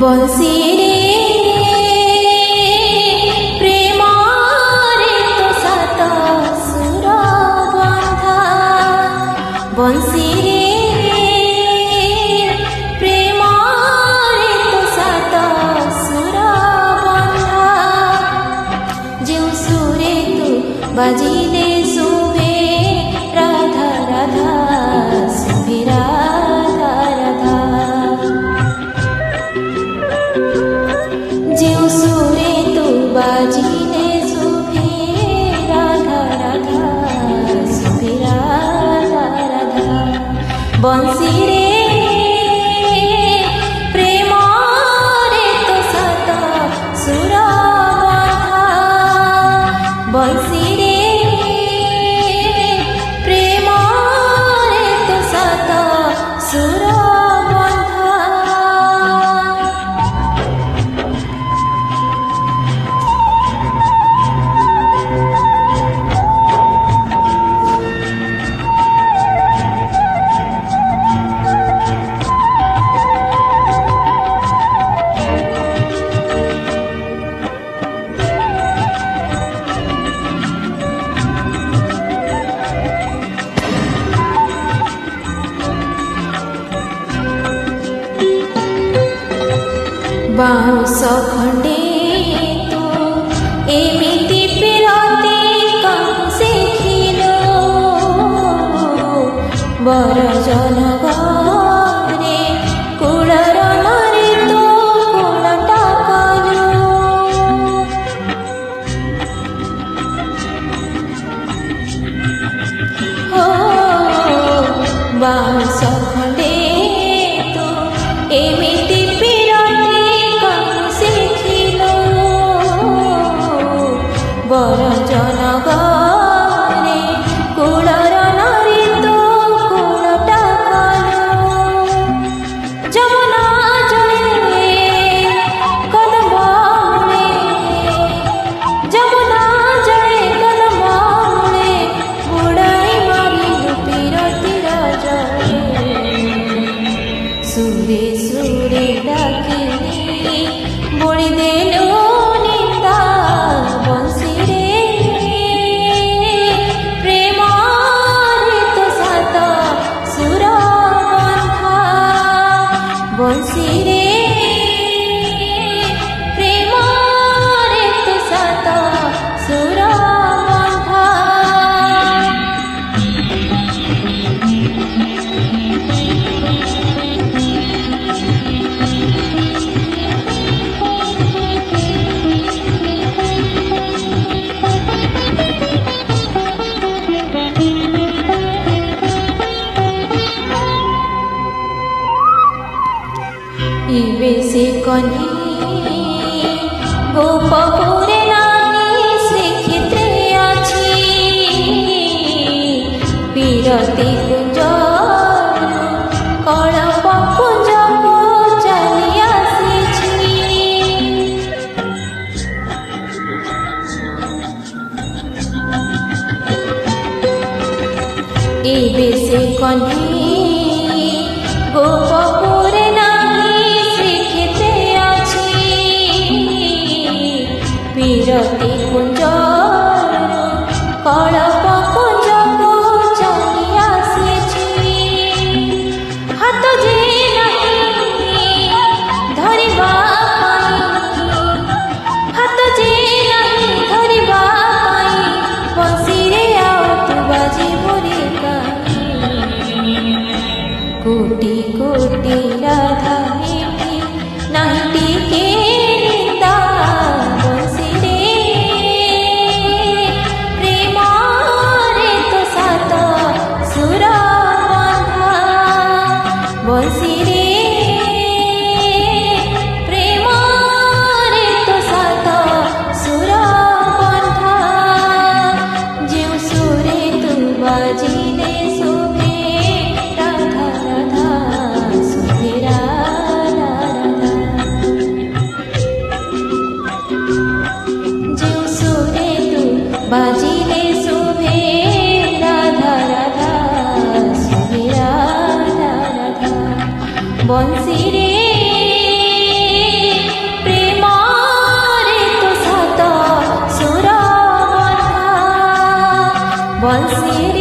बंसी रे प्रेमारे तो सात सुर बंधा बंसी रे प्रेमारे तो सात सुर बंधा जो सुरे तू बाजिले शुभे राधा राधा शुभे राधा राधा जो सुरे तू बाजिले शुभे राधा राधा शुभे राधा राधा बंसी रे प्रेम रे तो सात सुर बंधा बंसी रे प्रेम रे तो सात सुर बाउंस खंडे तू एमिति पिरती कम शिखिलो बर जनगरे कूलर नारी तू कूलटा कलो हो बाउंस खंडे तू एमिति बर जनगरे कूलर नारी तो कूलटा कलो जमुना जले कदमाले जमुना जले कदमाले बुड़ाई मारी पीरती राजले सुरे सुरे डाकिली बोली देलो बंसी रे प्रेम रे तो सात सुर बंधा इबे से कनी गोपपुरे नानी श्रीक्षेत्रे अछि पीरती कुंज कल्प कुंज को चली आसी इबे से कनी गोपपुरे पीरती कुंज कल्प कुंज को चली आसी ବଂଶୀରେ ପ୍ରେମରେ ତୋ ସାତ ସୁର ବନ୍ଧା ବଂଶୀରେ